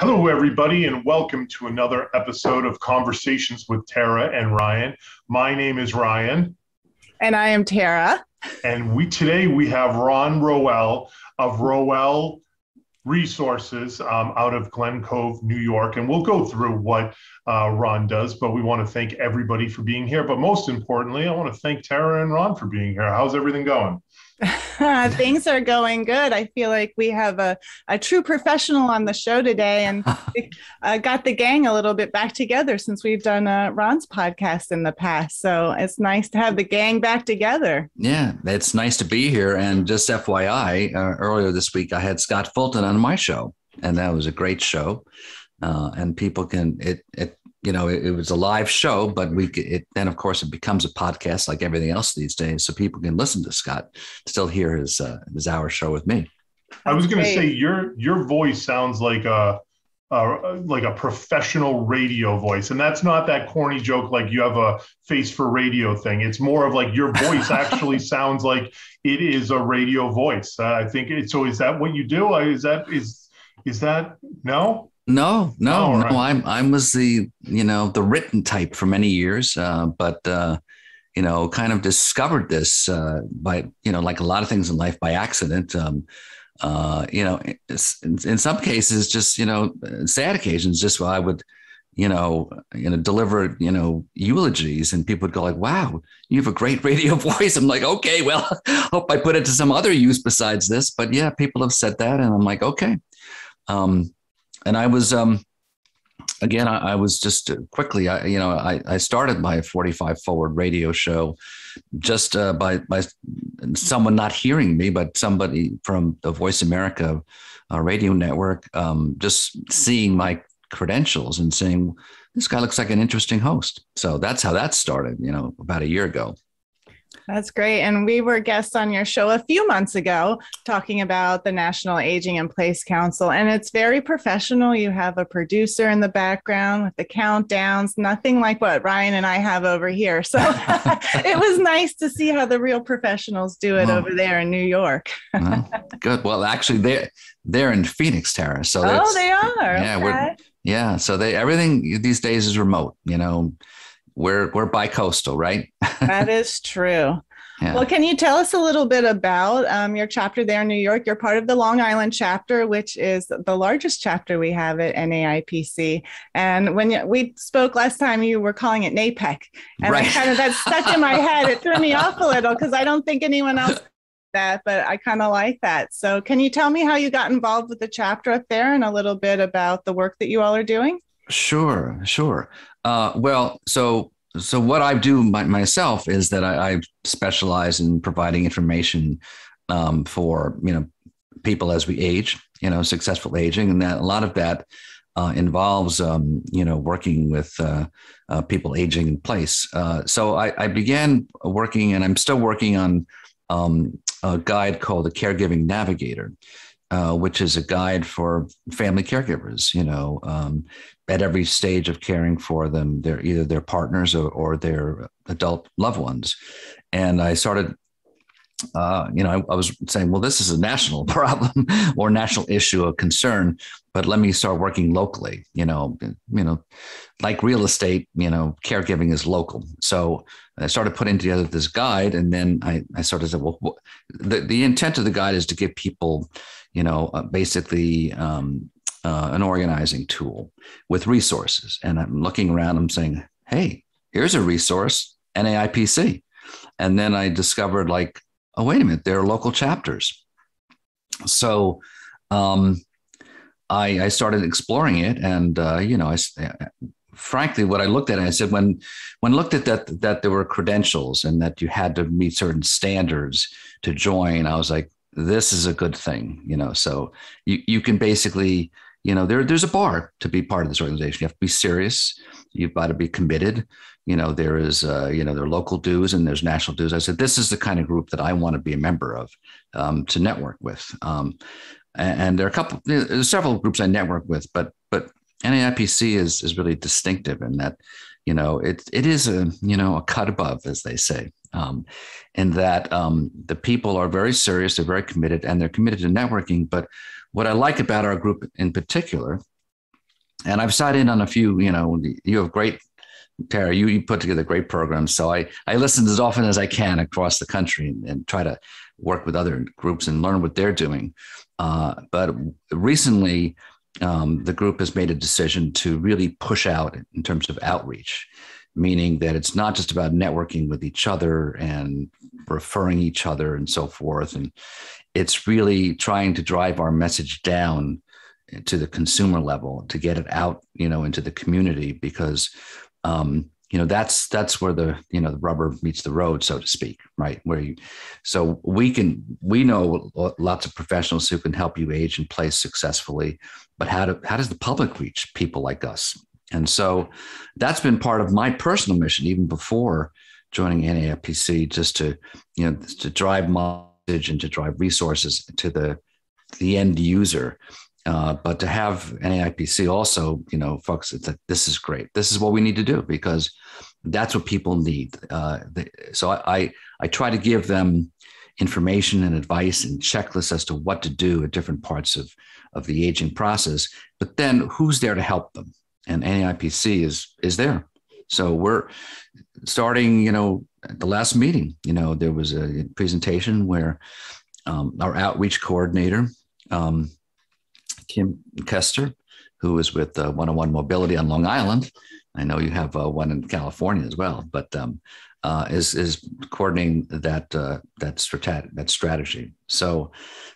Hello, everybody, and welcome to another episode of Conversations with Tara and Ryan. My name is Ryan. And I am Tara. And today we have Ron Roel of Roel Resources out of Glen Cove, New York. And we'll go through what Ron does, but we want to thank everybody for being here. But most importantly, I want to thank Tara and Ron for being here. How's everything going? Things are going good. I feel like we have a true professional on the show today, and got the gang a little bit back together since we've done Ron's podcast in the past. So it's nice to have the gang back together. Yeah, it's nice to be here. And just FYI, earlier this week, I had Scott Fulton on my show, and that was a great show. And people can, it was a live show, but then of course it becomes a podcast like everything else these days. So people can listen to Scott, still hear his hour show with me. I was going to say your voice sounds like a professional radio voice. And that's not that corny joke like you have a face for radio thing. It's more of like your voice actually sounds like it is a radio voice. I think so. Is that what you do? Is that no? No. Right. I was the written type for many years, but kind of discovered this by, like a lot of things in life, by accident. In some cases, just, sad occasions, just while I would, deliver, eulogies, and people would go like, wow, you have a great radio voice. I'm like, okay, well, hope I put it to some other use besides this. But yeah, people have said that. And I'm like, okay. And I was, I was just quickly, I started my 45 Forward radio show just by someone not hearing me, but somebody from the Voice America radio network, just seeing my credentials and saying, this guy looks like an interesting host. So that's how that started, about a year ago. That's great. And we were guests on your show a few months ago talking about the National Aging in Place Council. And it's very professional. You have a producer in the background with the countdowns, nothing like what Ryan and I have over here. So it was nice to see how the real professionals do it over there in New York. Well, good. Well, actually, they're in Phoenix, Tara. So they are. Yeah, okay. So everything these days is remote. We're bi-coastal, right? That is true. Yeah. Well, can you tell us a little bit about your chapter there in New York? You're part of the Long Island chapter, which is the largest chapter we have at NAIPC. And when we spoke last time, you were calling it NAPEC. And right. That stuck in my head. It threw me off a little because I don't think anyone else did that, but I kind of like that. So can you tell me how you got involved with the chapter up there and a little bit about the work that you all are doing? Sure. So what I do myself is that I specialize in providing information for, people as we age, successful aging. And that a lot of that involves, working with people aging in place. So I began working, and I'm still working on a guide called the Caregiving Navigator, which is a guide for family caregivers, at every stage of caring for them. They're either their partners or their adult loved ones. And I started, I was saying, well, this is a national problem or national issue of concern, but let me start working locally, like real estate, caregiving is local. So I started putting together this guide, and then I sort of said, well, the intent of the guide is to give people, basically an organizing tool with resources. And I'm looking around, I'm saying, hey, here's a resource, NAIPC. And then I discovered like, oh, wait a minute, there are local chapters. So I started exploring it. And, frankly, what I looked at, I said, when I looked at that there were credentials and that you had to meet certain standards to join, I was like, this is a good thing, so you can basically, there's a bar to be part of this organization. You have to be serious. You've got to be committed. There is, there are local dues and there's national dues. I said, this is the kind of group that I want to be a member of, to network with. And there are there's several groups I network with, but NAIPC is really distinctive in that, it is a cut above, as they say, in that the people are very serious, they're very committed, and they're committed to networking. But what I like about our group in particular And I've sat in on a few, you have great, Tara, you put together great programs. So I listen as often as I can across the country and try to work with other groups and learn what they're doing. But recently, the group has made a decision to really push out in terms of outreach, meaning that it's not just about networking with each other and referring each other and so forth. And it's really trying to drive our message down to the consumer level to get it out, into the community, because that's where the rubber meets the road, so to speak, right? So we know lots of professionals who can help you age in place successfully, but how does the public reach people like us? And so that's been part of my personal mission, even before joining NAIPC, just to drive message and to drive resources to the end user. But to have NAIPC also, folks, it's like, this is great. This is what we need to do, because that's what people need. So I try to give them information and advice and checklists as to what to do at different parts of the aging process. But then who's there to help them? And NAIPC is there. So we're starting, at the last meeting, there was a presentation where our outreach coordinator, Kim Kester, who is with 101 Mobility on Long Island. I know you have one in California as well, but is coordinating that strategy. So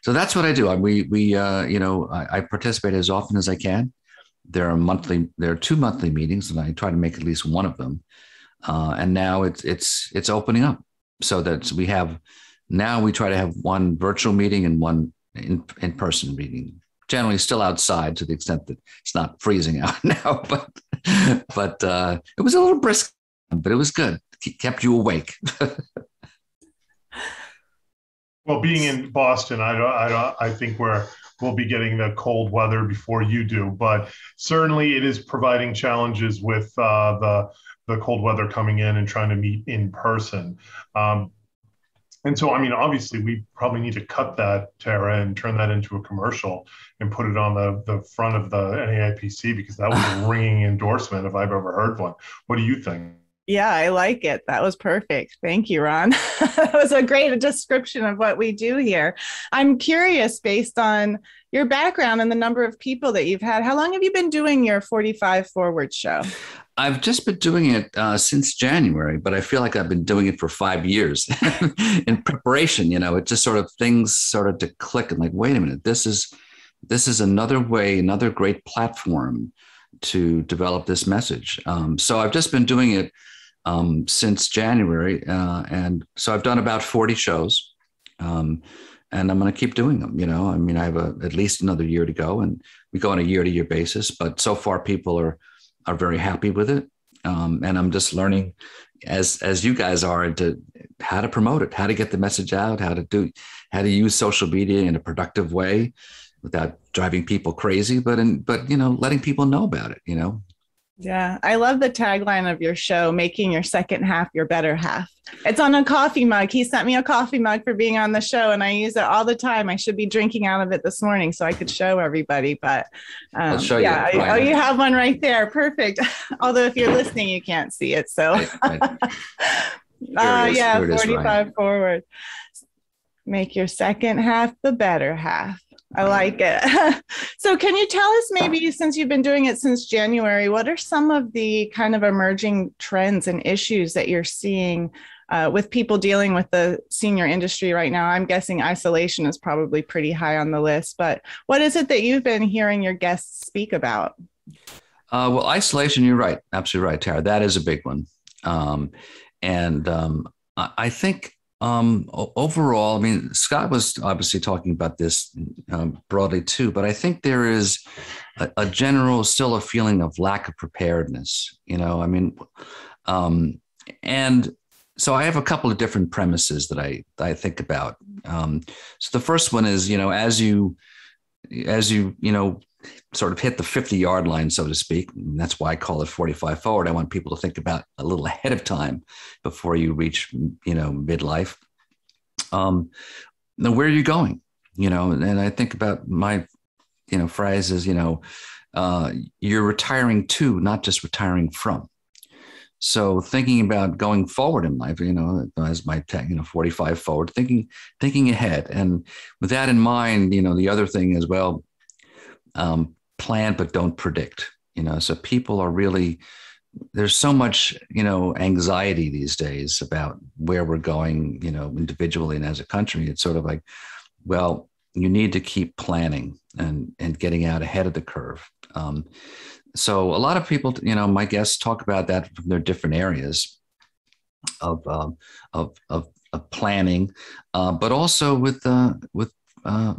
that's what I do. I participate as often as I can. There are 2 monthly meetings, and I try to make at least one of them. And now it's opening up, so that we try to have one virtual meeting and one in-person meeting. Generally still outside, to the extent that it's not freezing out now, but it was a little brisk, but it was good. It kept you awake. Well, being in Boston, I think we'll be getting the cold weather before you do, but certainly it is providing challenges with the cold weather coming in and trying to meet in person. And so, obviously, we probably need to cut that, Tara, and turn that into a commercial and put it on the front of the NAIPC, because that was a ringing endorsement if I've ever heard one. What do you think? Yeah, I like it. That was perfect. Thank you, Ron. That was a great description of what we do here. I'm curious, based on your background and the number of people that you've had, how long have you been doing your 45 Forward show? I've just been doing it since January, but I feel like I've been doing it for 5 years in preparation. It just things started to click, and like, wait a minute, this is another way, another great platform to develop this message. So I've just been doing it since January, and so I've done about 40 shows, and I'm going to keep doing them. I have at least another year to go, and we go on a year-to-year basis. But so far, people are very happy with it. And I'm just learning, as you guys are, how to promote it, how to get the message out, how to use social media in a productive way without driving people crazy, but letting people know about it, Yeah, I love the tagline of your show, making your second half your better half. It's on a coffee mug. He sent me a coffee mug for being on the show, and I use it all the time. I should be drinking out of it this morning so I could show everybody. But I'll show you. Oh, you have one right there. Perfect. Although if you're listening, you can't see it. So yeah, 45 Forward. Make your second half the better half. I like it. So can you tell us, maybe, since you've been doing it since January, what are some of the kind of emerging trends and issues that you're seeing with people dealing with the senior industry right now? I'm guessing isolation is probably pretty high on the list, but what is it that you've been hearing your guests speak about? Well, isolation, you're right. Absolutely right, Tara. That is a big one. I think overall, Scott was obviously talking about this broadly too, but I think there is a general, still a feeling of lack of preparedness, and so I have a couple of different premises that I think about. So the first one is, as you sort of hit the 50-yard line, so to speak, and that's why I call it 45 Forward. I want people to think about a little ahead of time before you reach, midlife. Now, where are you going? And I think about my, phrases, you're retiring to, not just retiring from. So thinking about going forward in life, as my 45 forward, thinking ahead. And with that in mind, the other thing as well, plan, but don't predict, so people are really, there's so much, anxiety these days about where we're going, individually and as a country. It's sort of like, well, you need to keep planning and getting out ahead of the curve. So a lot of people, my guests talk about that from their different areas of planning, but also with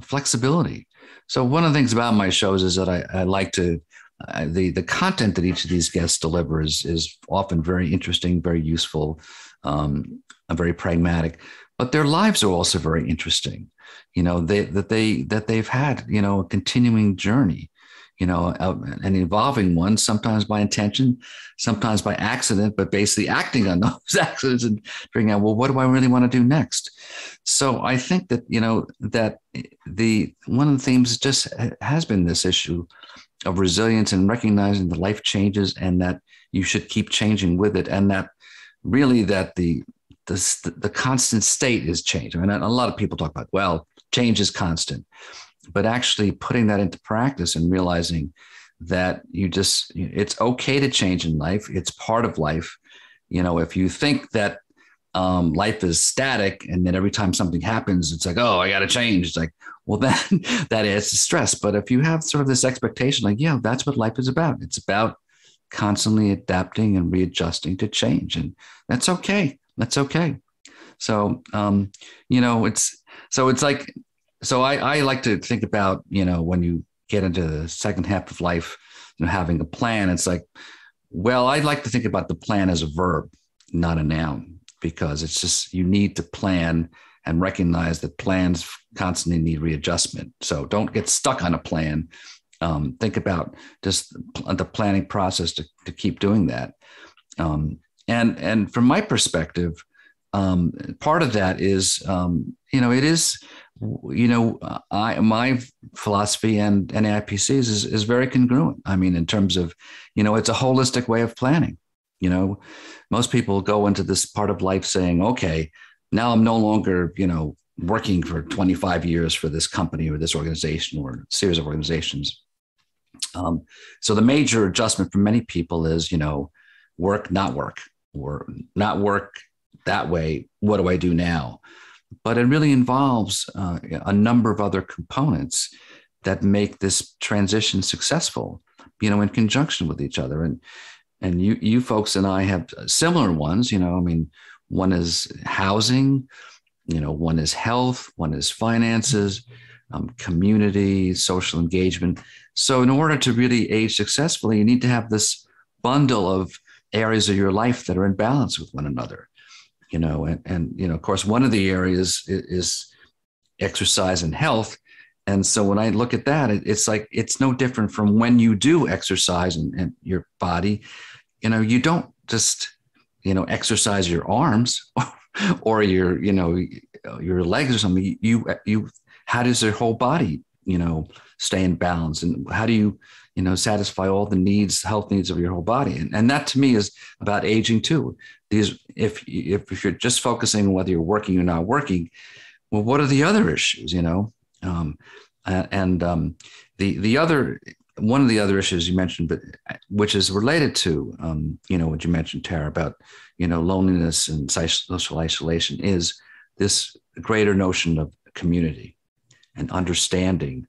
flexibility. So one of the things about my shows is that I like to, the content that each of these guests deliver is often very interesting, very useful, very pragmatic, but their lives are also very interesting. They've had, a continuing journey, an evolving one, sometimes by intention, sometimes by accident, but basically acting on those accidents and figuring out, well, what do I really want to do next? So I think that, that one of the themes just has been this issue of resilience and recognizing that life changes and that you should keep changing with it. And that really that the constant state is change. I mean, a lot of people talk about, well, change is constant, but actually putting that into practice and realizing that it's okay to change in life. It's part of life. If you think that life is static and then every time something happens, it's like, oh, I got to change. It's like, well, that adds to stress. But if you have sort of this expectation, like, yeah, that's what life is about. It's about constantly adapting and readjusting to change. And that's okay. That's okay. So, I like to think about, when you get into the second half of life, having a plan, it's like, well, I like to think about the plan as a verb, not a noun, because it's just, you need to plan and recognize that plans constantly need readjustment. So don't get stuck on a plan. Think about just the planning process to keep doing that. And from my perspective, part of that is, it is, my philosophy and NAIPC's is very congruent. I mean, in terms of, it's a holistic way of planning. Most people go into this part of life saying, okay, now I'm no longer, working for 25 years for this company or this organization or series of organizations. So the major adjustment for many people is, work, not work, or not work that way. What do I do now? But it really involves a number of other components that make this transition successful, in conjunction with each other. And you folks and I have similar ones, one is housing, one is health, one is finances, community, social engagement. So in order to really age successfully, you need to have this bundle of areas of your life that are in balance with one another. Of course, one of the areas is exercise and health. And so when I look at that, it's like, it's no different from when you do exercise and your body, you don't just, exercise your arms or your legs or something. How does your whole body, stay in balance? And how do you, satisfy all the health needs of your whole body? And that to me is about aging too. If you're just focusing on whether you're working or not working, well, what are the other issues, one of the other issues you mentioned, but which is related to, what you mentioned, Tara, about, loneliness and social isolation, is this greater notion of community and understanding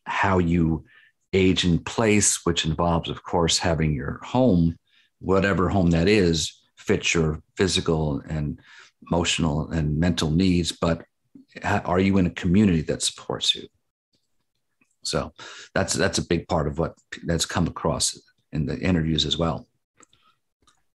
how you age in place, which involves, of course, having your home, whatever home that is, fit your physical and emotional and mental needs, but are you in a community that supports you? So that's a big part of what that's come across in the interviews as well.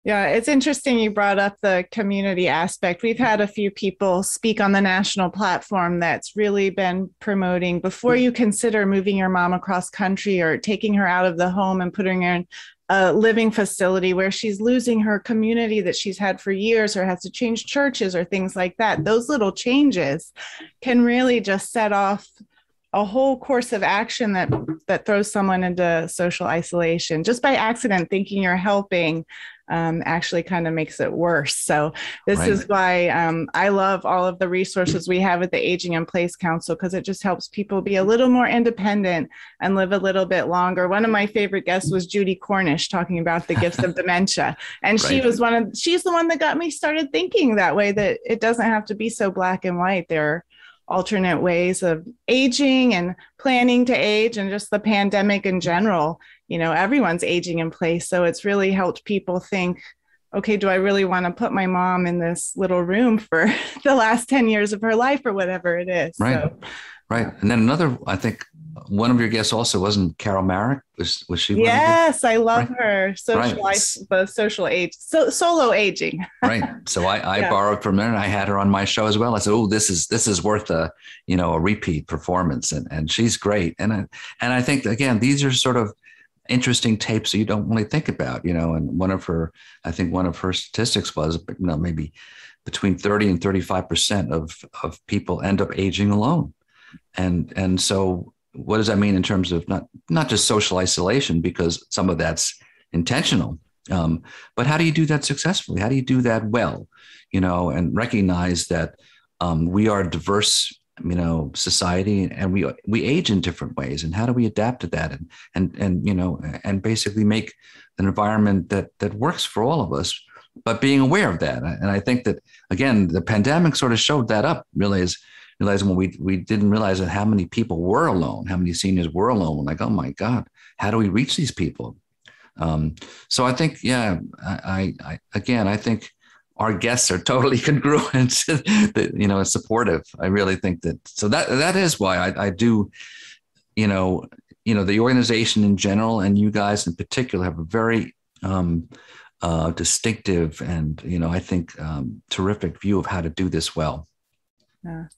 Yeah, it's interesting you brought up the community aspect. We've had a few people speak on the national platform that's really been promoting, before you consider moving your mom across country or taking her out of the home and putting her in a living facility where she's losing her community that she's had for years, or has to change churches or things like that. Those little changes can really just set off a whole course of action that throws someone into social isolation just by accident. Thinking you're helping actually kind of makes it worse. So this is why I love all of the resources we have at the Aging in Place Council, because it just helps people be a little more independent and live a little bit longer. One of my favorite guests was Judy Cornish, talking about the gifts of dementia. And she's the one that got me started thinking that way, that it doesn't have to be so black and white. There are alternate ways of aging and planning to age, and just the pandemic in general, everyone's aging in place. So it's really helped people think, okay, do I really want to put my mom in this little room for the last 10 years of her life or whatever it is? Right. So, right. And then another, I think one of your guests also wasn't Carol Marek. Was she? Yes, I love her. Social age, solo aging. Right. So I borrowed from her, and I had her on my show as well. I said, "Oh, this is worth a repeat performance," and she's great. And I think, again, these are sort of interesting tapes that you don't really think about, And one of her statistics was, maybe between 30 and 35% of people end up aging alone, and so. What does that mean in terms of not just social isolation, because some of that's intentional, but how do you do that successfully? How do you do that well, and recognize that we are a diverse, society, and we age in different ways, and how do we adapt to that, and basically make an environment that works for all of us, but being aware of that. And I think that, again, the pandemic sort of showed that up, realizing when we didn't realize that how many people were alone, how many seniors were alone. We're like, oh my God, how do we reach these people? So I think, I think our guests are totally congruent, supportive. I really think that. So that is why I do, the organization in general, and you guys in particular, have a very distinctive and, I think terrific view of how to do this well.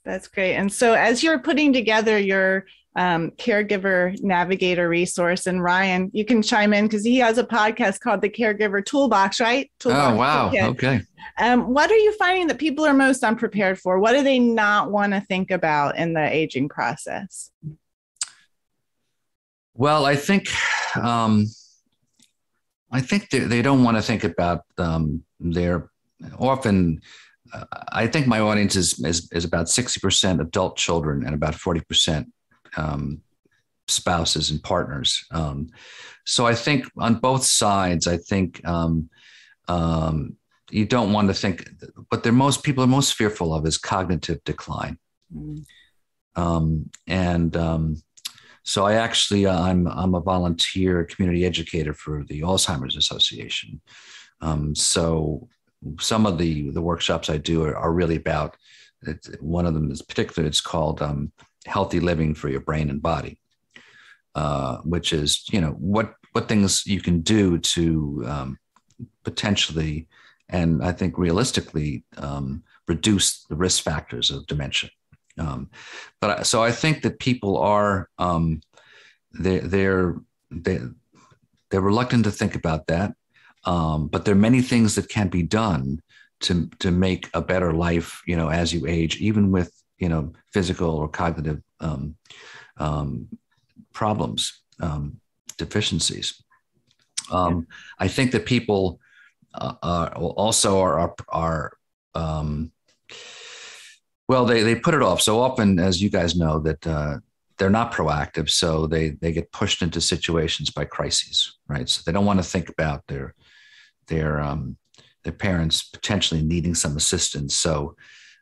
That's great. And so as you're putting together your Caregiver Navigator resource, and Ryan, you can chime in because he has a podcast called the Caregiver Toolbox, right? Toolbox. Oh, wow. Okay. What are you finding that people are most unprepared for? What do they not want to think about in the aging process? Well, I think they don't want to think about their often. I think my audience is about 60% adult children and about 40% spouses and partners. So I think on both sides, I think you don't want to think. What people are most fearful of is cognitive decline. So I actually I'm a volunteer community educator for the Alzheimer's Association. So some of the workshops I do are really about, one of them is particular, it's called Healthy Living for Your Brain and Body, which is, what things you can do to potentially, and I think realistically, reduce the risk factors of dementia. So I think that people are, they're reluctant to think about that. But there are many things that can be done to make a better life, as you age, even with, physical or cognitive problems, deficiencies. I think that people also they put it off so often, as you guys know, that they're not proactive. So they get pushed into situations by crises, right? So they don't want to think about their parents potentially needing some assistance. So,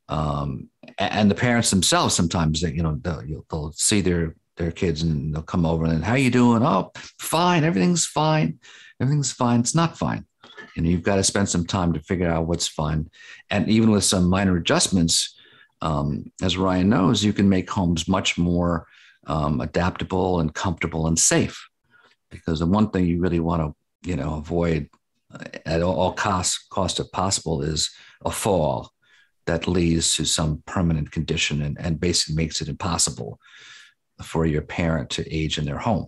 and the parents themselves, sometimes they'll see their kids and they'll come over and, how you doing? Oh, fine. Everything's fine. Everything's fine. It's not fine. You've got to spend some time to figure out what's fine. And even with some minor adjustments, as Ryan knows, you can make homes much more adaptable and comfortable and safe, because the one thing you really want to, avoid at all cost if possible is a fall that leads to some permanent condition and basically makes it impossible for your parent to age in their home.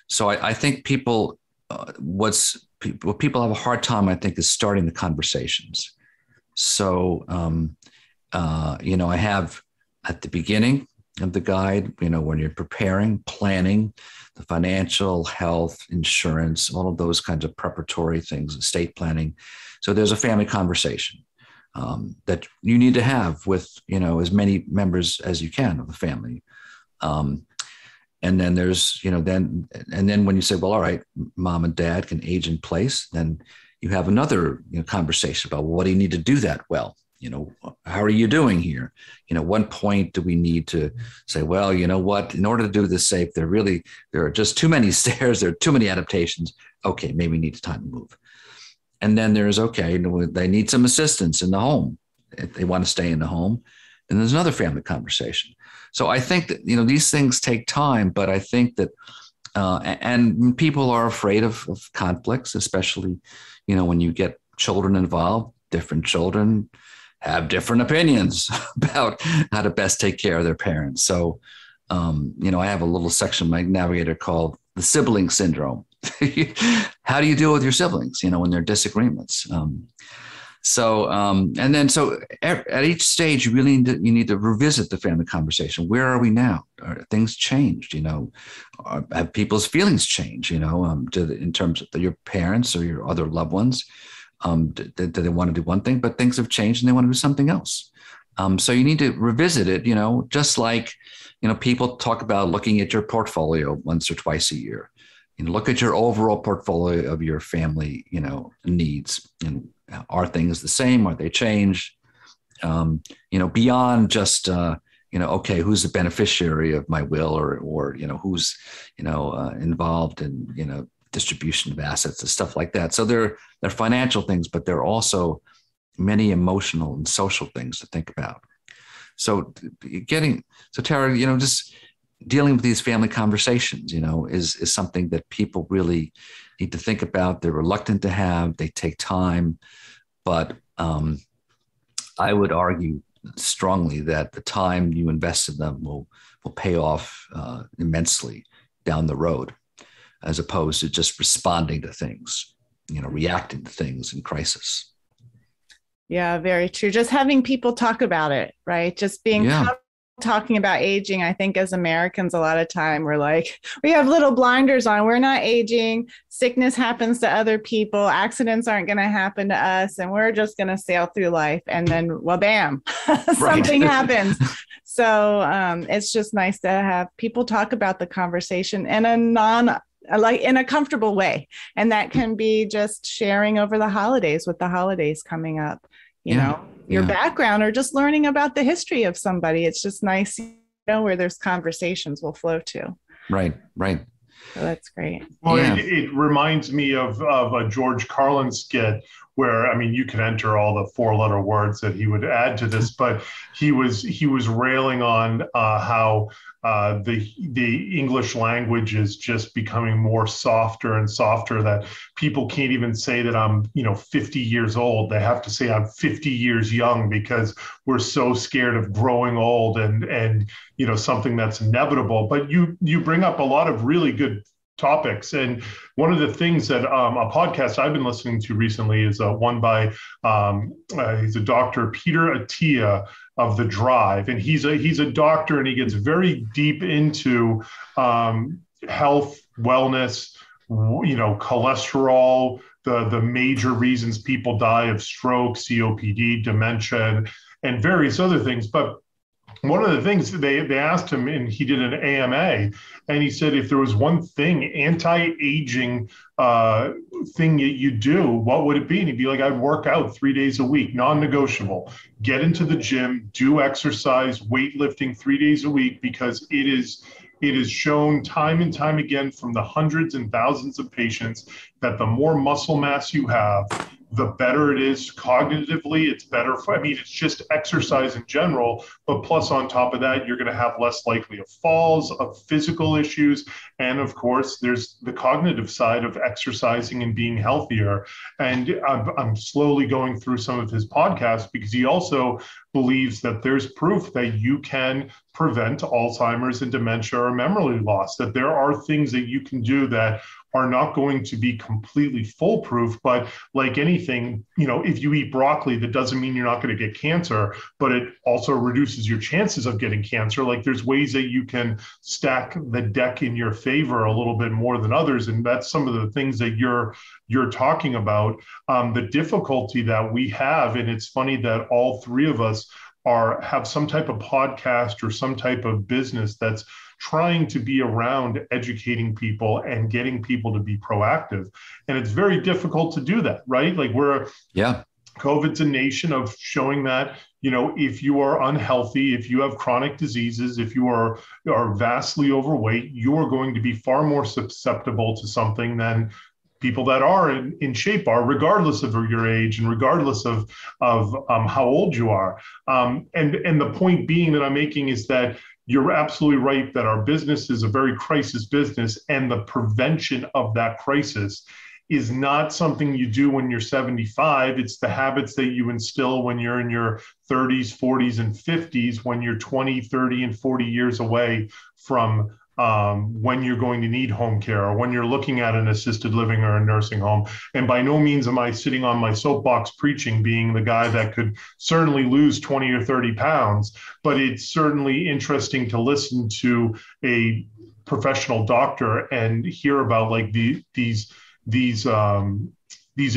So I think people, what people have a hard time, I think, is starting the conversations. So, I have at the beginning, of the guide, when you're preparing, planning, the financial, health, insurance, all of those kinds of preparatory things, estate planning. So there's a family conversation that you need to have with, as many members as you can of the family. And then there's, then when you say, well, all right, mom and dad can age in place, then you have another conversation about, well, what do you need to do that well? How are you doing here? One point do we need to say, well, you know what, in order to do this safe, there are just too many stairs, there are too many adaptations. Okay, maybe we need time to move. And then there's, okay, they need some assistance in the home. If they want to stay in the home, then there's another family conversation. So I think that, these things take time, but I think that, and people are afraid of conflicts, especially, when you get children involved. Different children have different opinions about how to best take care of their parents. So, I have a little section in my Navigator called the Sibling Syndrome. How do you deal with your siblings, when there are disagreements? So at each stage, you need to revisit the family conversation. Where are we now? Are things changed? Have people's feelings changed? In terms of your parents or your other loved ones? Do they want to do one thing, but things have changed and they want to do something else? So you need to revisit it. Just like people talk about looking at your portfolio once or twice a year. Look at your overall portfolio of your family, needs, and are things the same? Are they changed? Beyond just, okay, who's the beneficiary of my will or who's, involved in, distribution of assets and stuff like that. So they're financial things, but there are also many emotional and social things to think about. So Tara, just dealing with these family conversations, is something that people really need to think about. They're reluctant to have, they take time, but I would argue strongly that the time you invest in them will pay off immensely down the road, as opposed to just responding to things, reacting to things in crisis. Yeah, very true. Just having people talk about it, right? Just being talking about aging. I think as Americans, a lot of time we're like, we have little blinders on. We're not aging. Sickness happens to other people. Accidents aren't going to happen to us. And we're just going to sail through life. And then, well, bam, something happens. So it's just nice to have people talk about the conversation in a comfortable way. And that can be just sharing over the holidays, with the holidays coming up, your background, or just learning about the history of somebody. It's just nice, where there's conversations will flow to. Right. So that's great. Well, it reminds me of a George Carlin skit where, you could enter all the 4-letter words that he would add to this, but he was railing on how the English language is just becoming more softer and softer, that people can't even say that I'm, 50 years old. They have to say I'm 50 years young, because we're so scared of growing old and something that's inevitable. But you bring up a lot of really good topics. And one of the things that a podcast I've been listening to recently is one by he's a Dr. Peter Attia of The Drive. And he's a doctor, and he gets very deep into health, wellness, cholesterol, the major reasons people die of stroke, COPD, dementia, and various other things. But one of the things they asked him, and he did an AMA, and he said, if there was one thing, anti-aging thing that you do, what would it be? And he'd be like, I'd work out 3 days a week, non-negotiable. Get into the gym, do exercise, weightlifting 3 days a week, because it is shown time and time again from the hundreds and thousands of patients that the more muscle mass you have, the better it is cognitively. It's better it's just exercise in general, but plus on top of that, you're going to have less likely of falls, of physical issues. And of course, there's the cognitive side of exercising and being healthier. And I'm slowly going through some of his podcasts, because he also believes that there's proof that you can prevent Alzheimer's and dementia or memory loss, that there are things that you can do that are not going to be completely foolproof. But like anything, if you eat broccoli, that doesn't mean you're not going to get cancer, but it also reduces your chances of getting cancer. Like there's ways that you can stack the deck in your favor a little bit more than others. And that's some of the things that you're talking about. The difficulty that we have, and it's funny that all three of us have some type of podcast or some type of business that's trying to be around educating people and getting people to be proactive. And it's very difficult to do that, right? Like COVID's a nation of showing that, if you are unhealthy, if you have chronic diseases, if you are vastly overweight, you are going to be far more susceptible to something than people that are in shape are, regardless of your age and regardless of how old you are. And the point being that I'm making is that you're absolutely right that our business is a very crisis business, and the prevention of that crisis is not something you do when you're 75. It's the habits that you instill when you're in your 30s, 40s, and 50s, when you're 20, 30, and 40 years away from when you're going to need home care, or when you're looking at an assisted living or a nursing home. And by no means am I sitting on my soapbox preaching, being the guy that could certainly lose 20 or 30 pounds, but it's certainly interesting to listen to a professional doctor and hear about like these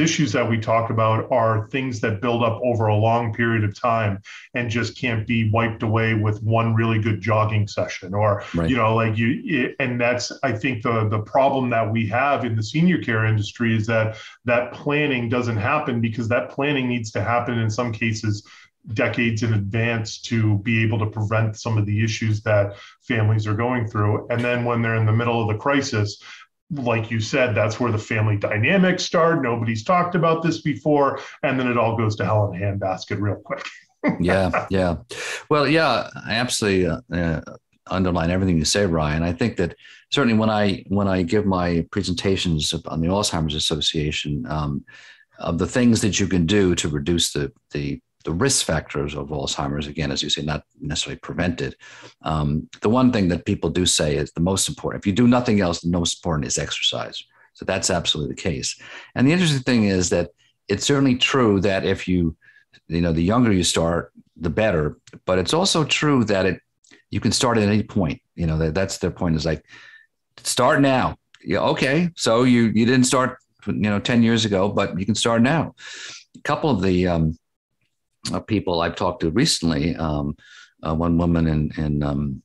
issues that we talk about are things that build up over a long period of time and just can't be wiped away with one really good jogging session, or, right. And that's, I think the problem that we have in the senior care industry is that planning doesn't happen, because that planning needs to happen in some cases decades in advance to be able to prevent some of the issues that families are going through. And then when they're in the middle of the crisis, like you said, that's where the family dynamics start. Nobody's talked about this before. And then it all goes to hell in a handbasket real quick. Yeah. Well, yeah, I absolutely underline everything you say, Ryan. I think that certainly when I give my presentations on the Alzheimer's Association, of the things that you can do to reduce the risk factors of Alzheimer's, again, as you say, not necessarily prevent it. The one thing that people do say is the most important. If you do nothing else, the most important is exercise. So that's absolutely the case. And the interesting thing is that it's certainly true that if the younger you start, the better. But it's also true that you can start at any point. That's their point, is like, start now. Yeah, okay, so you didn't start 10 years ago, but you can start now. A couple of the people I've talked to recently, one woman, and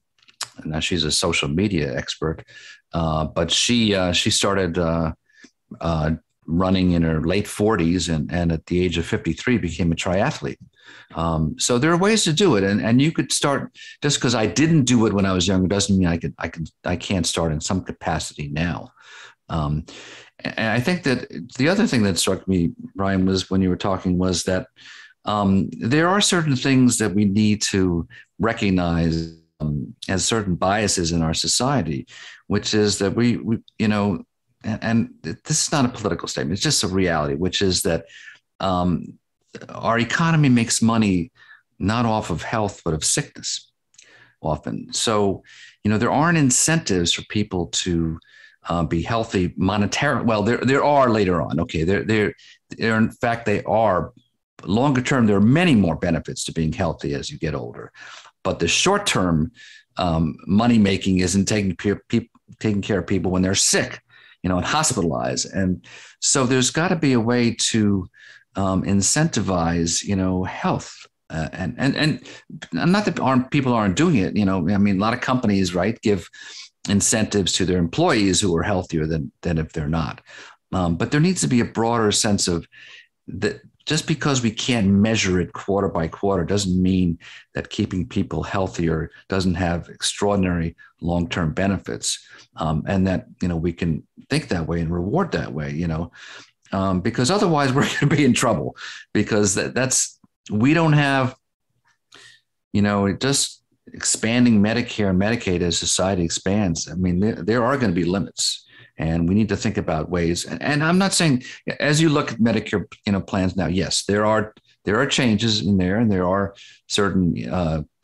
now she's a social media expert, but she started running in her late 40s, and at the age of 53 became a triathlete. So there are ways to do it, and you could start. Just because I didn't do it when I was younger doesn't mean I can't start in some capacity now. And I think that the other thing that struck me, Ryan, was when you were talking, was that there are certain things that we need to recognize as certain biases in our society, which is that we and this is not a political statement, it's just a reality, which is that our economy makes money not off of health, but of sickness often. So, there aren't incentives for people to be healthy monetarily. Well, there are later on. Okay, there in fact, they are. Longer term, there are many more benefits to being healthy as you get older, but the short term money making isn't taking care of people when they're sick, and hospitalized. And so there's got to be a way to incentivize, health, and not that people aren't doing it. I mean, a lot of companies, right, give incentives to their employees who are healthier than if they're not. But there needs to be a broader sense of that. Just because we can't measure it quarter by quarter doesn't mean that keeping people healthier doesn't have extraordinary long-term benefits, and that we can think that way and reward that way. Because otherwise we're going to be in trouble, because we don't have just expanding Medicare and Medicaid as society expands. I mean, there are going to be limits. And we need to think about ways. And I'm not saying, as you look at Medicare, plans now, yes, there are changes in there, and there are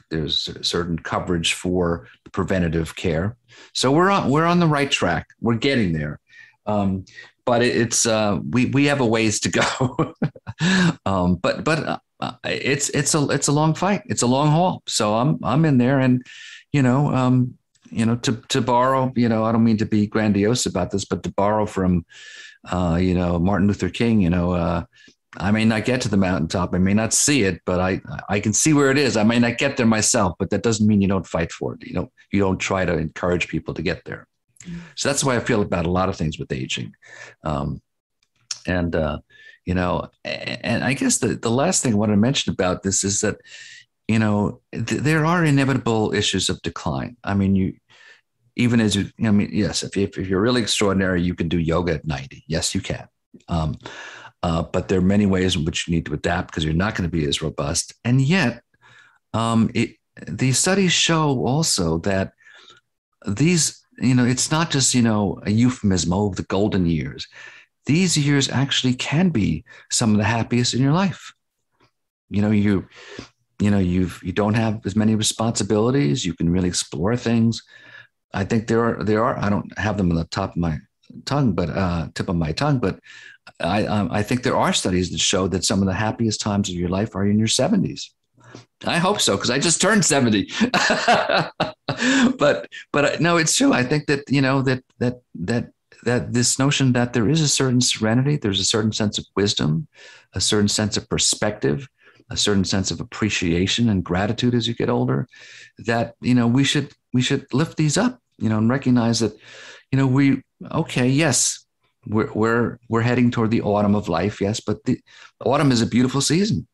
there's certain coverage for preventative care. So we're on the right track. We're getting there. But we have a ways to go. But it's a long fight. It's a long haul. So I'm in there, and to borrow, I don't mean to be grandiose about this, but to borrow from Martin Luther King, I may not get to the mountaintop. I may not see it, but I can see where it is. I may not get there myself, but that doesn't mean you don't fight for it. You don't try to encourage people to get there. So that's the way I feel about a lot of things with aging. And I guess the last thing I want to mention about this is that, there are inevitable issues of decline. I mean, yes, if you're really extraordinary, you can do yoga at 90. Yes, you can. But there are many ways in which you need to adapt because you're not going to be as robust. And yet, these studies show also that these, it's not just, a euphemism of the golden years. These years actually can be some of the happiest in your life. You don't have as many responsibilities. You can really explore things. I think there are, I don't have them on the tip of my tongue, but I think there are studies that show that some of the happiest times of your life are in your 70s. I hope so, because I just turned 70. but no, it's true. I think that, that this notion that there is a certain serenity, there's a certain sense of wisdom, a certain sense of perspective, a certain sense of appreciation and gratitude as you get older, that, we should lift these up, and recognize that, yes, we're heading toward the autumn of life. Yes. But the autumn is a beautiful season.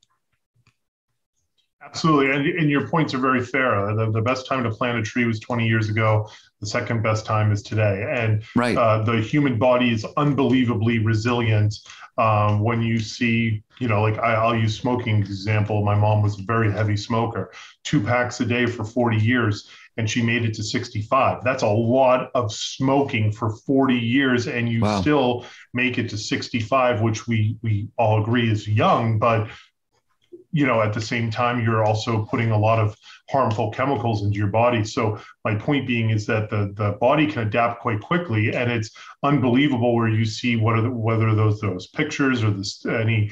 Absolutely. And your points are very fair. The best time to plant a tree was 20 years ago. The second best time is today. And right. The human body is unbelievably resilient. When you see, like I'll use smoking example. My mom was a very heavy smoker, 2 packs a day for 40 years, and she made it to 65. That's a lot of smoking for 40 years, and you Wow. still make it to 65, which we all agree is young, but at the same time, you're also putting a lot of harmful chemicals into your body. So my point being is that the body can adapt quite quickly, and it's unbelievable where you see whether those pictures or any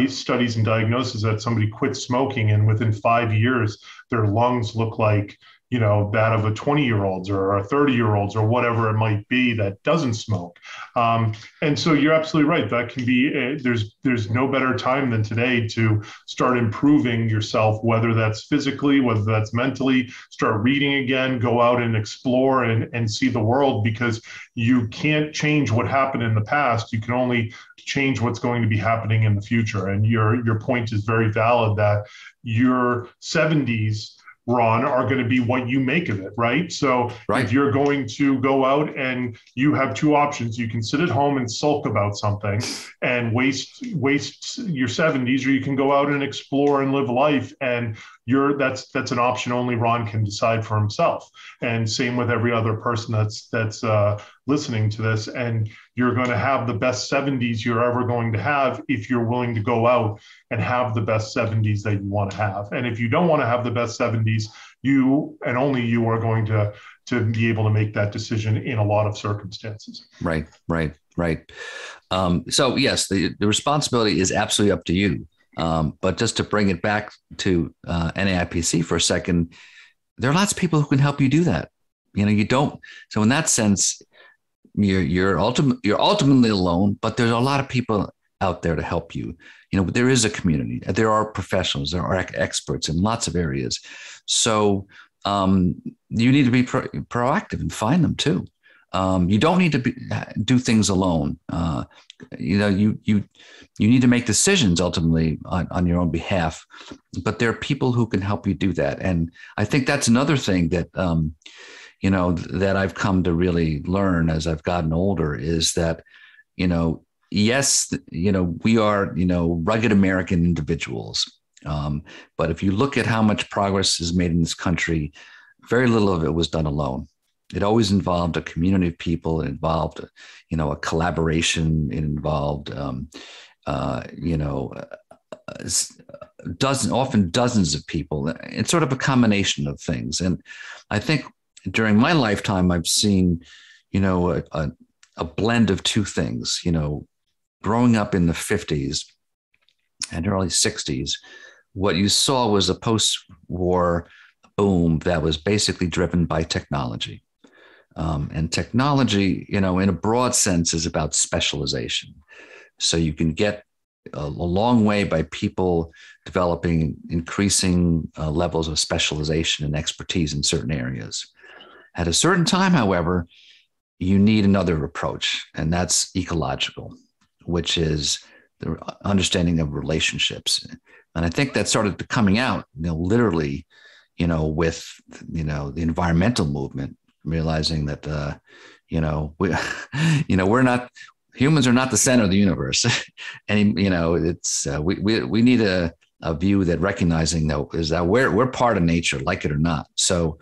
studies and diagnoses that somebody quit smoking, and within 5 years, their lungs look like that of a 20-year-old's or a 30-year-old's or whatever it might be that doesn't smoke. And so you're absolutely right. That can be, there's no better time than today to start improving yourself, whether that's physically, whether that's mentally, start reading again, go out and explore and see the world, because you can't change what happened in the past. You can only change what's going to be happening in the future. And your point is very valid that your 70s, Ron, are going to be what you make of it, right? So Right. If you're going to go out and you have 2 options, you can sit at home and sulk about something and waste your 70s, or you can go out and explore and live life. And that's an option only Ron can decide for himself. And same with every other person that's listening to this. And you're going to have the best 70s you're ever going to have if you're willing to go out and have the best 70s that you want to have. And if you don't want to have the best 70s, you and only you are going to be able to make that decision in a lot of circumstances. Right. So yes, the responsibility is absolutely up to you. But just to bring it back to NAIPC for a second, there are lots of people who can help you do that. You don't. So in that sense, you're ultimately alone, but there's a lot of people out there to help you. There is a community. There are professionals. There are experts in lots of areas. So you need to be proactive and find them too. You don't need to do things alone. You need to make decisions ultimately on your own behalf, but there are people who can help you do that. And I think that's another thing that, that I've come to really learn as I've gotten older is that, yes, we are, rugged American individuals. But if you look at how much progress is made in this country, very little of it was done alone. It always involved a community of people. It involved, a collaboration. It involved, dozens of people. It's sort of a combination of things. And I think during my lifetime, I've seen, a blend of two things. Growing up in the 50s and early 60s, what you saw was a post-war boom that was basically driven by technology. And technology, in a broad sense, is about specialization. So you can get a long way by people developing increasing levels of specialization and expertise in certain areas. At a certain time, however, you need another approach, and that's ecological, which is the understanding of relationships. And I think that started coming out, literally, with, the environmental movement, realizing that, we're not, humans are not the center of the universe. And, it's, we need a view that recognizing that is that we're part of nature, like it or not. So,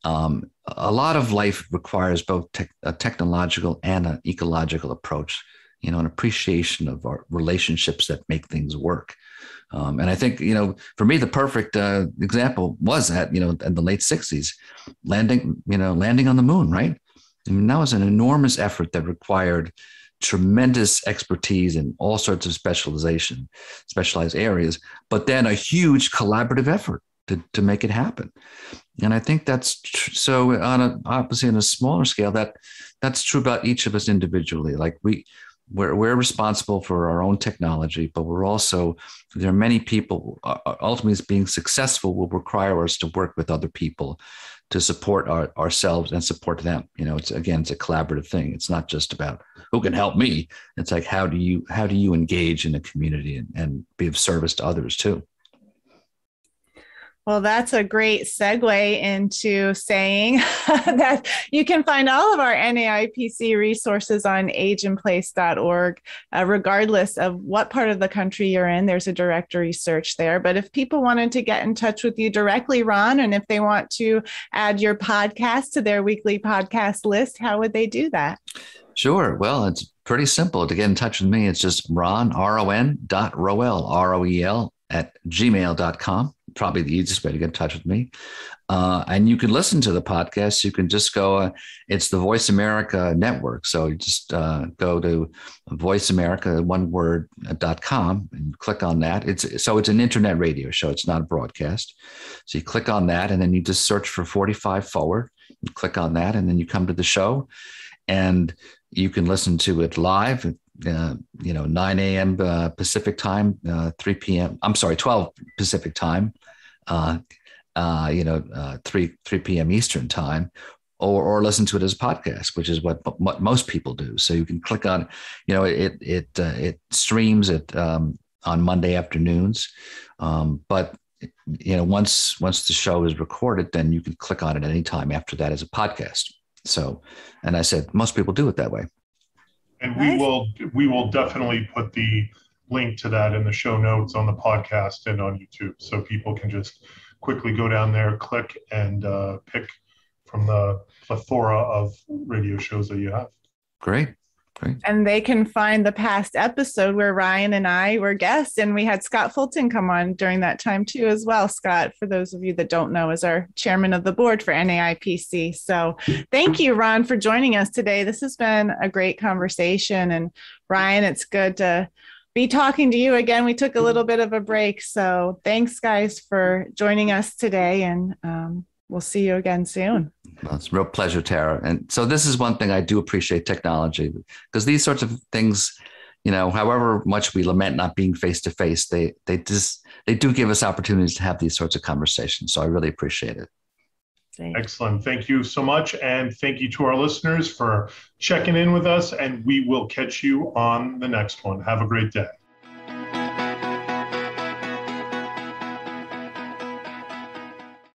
a lot of life requires both a technological and an ecological approach, an appreciation of our relationships that make things work. And I think, for me, the perfect example was that, in the late 60s, landing on the moon, right? I mean, that was an enormous effort that required tremendous expertise in all sorts of specialized areas, but then a huge collaborative effort to make it happen. And I think that's so obviously on a smaller scale, that's true about each of us individually. Like we're responsible for our own technology, but there are many people, ultimately being successful will require us to work with other people to support ourselves and support them. It's a collaborative thing. It's not just about who can help me. It's like, how do you engage in a community and be of service to others too? Well, that's a great segue into saying that you can find all of our NAIPC resources on ageinplace.org, regardless of what part of the country you're in. There's a directory search there. But if people wanted to get in touch with you directly, Ron, and if they want to add your podcast to their weekly podcast list, how would they do that? Sure. Well, it's pretty simple. To get in touch with me, it's just Ron, RON.Roel, ROEL @gmail.com. Probably the easiest way to get in touch with me. And you can listen to the podcast. You can just go, it's the Voice America Network. So you just go to voiceamerica.com and click on that. It's an internet radio show. It's not a broadcast. So you click on that and then you just search for 45 Forward. You click on that and then you come to the show and you can listen to it live. 9 a.m. Pacific time, 3 p.m. 12 Pacific time, 3 p.m. Eastern time, or listen to it as a podcast, which is what most people do. So you can click on, it streams it on Monday afternoons, but once the show is recorded, then you can click on it anytime after that as a podcast. So, and I said most people do it that way. And we will definitely put the link to that in the show notes on the podcast and on YouTube. So people can just quickly go down there, click, and pick from the plethora of radio shows that you have. Great. And they can find the past episode where Ryan and I were guests, and we had Scott Fulton come on during that time too as well. Scott, for those of you that don't know, is our chairman of the board for NAIPC. So thank you, Ron, for joining us today. This has been a great conversation. And Ryan, it's good to be talking to you again. We took a little bit of a break. So thanks, guys, for joining us today. And we'll see you again soon. Well, it's a real pleasure, Tara. And so this is one thing I do appreciate technology, because these sorts of things, however much we lament not being face-to-face, they do give us opportunities to have these sorts of conversations. So I really appreciate it. Excellent. Thank you so much. And thank you to our listeners for checking in with us. And we will catch you on the next one. Have a great day.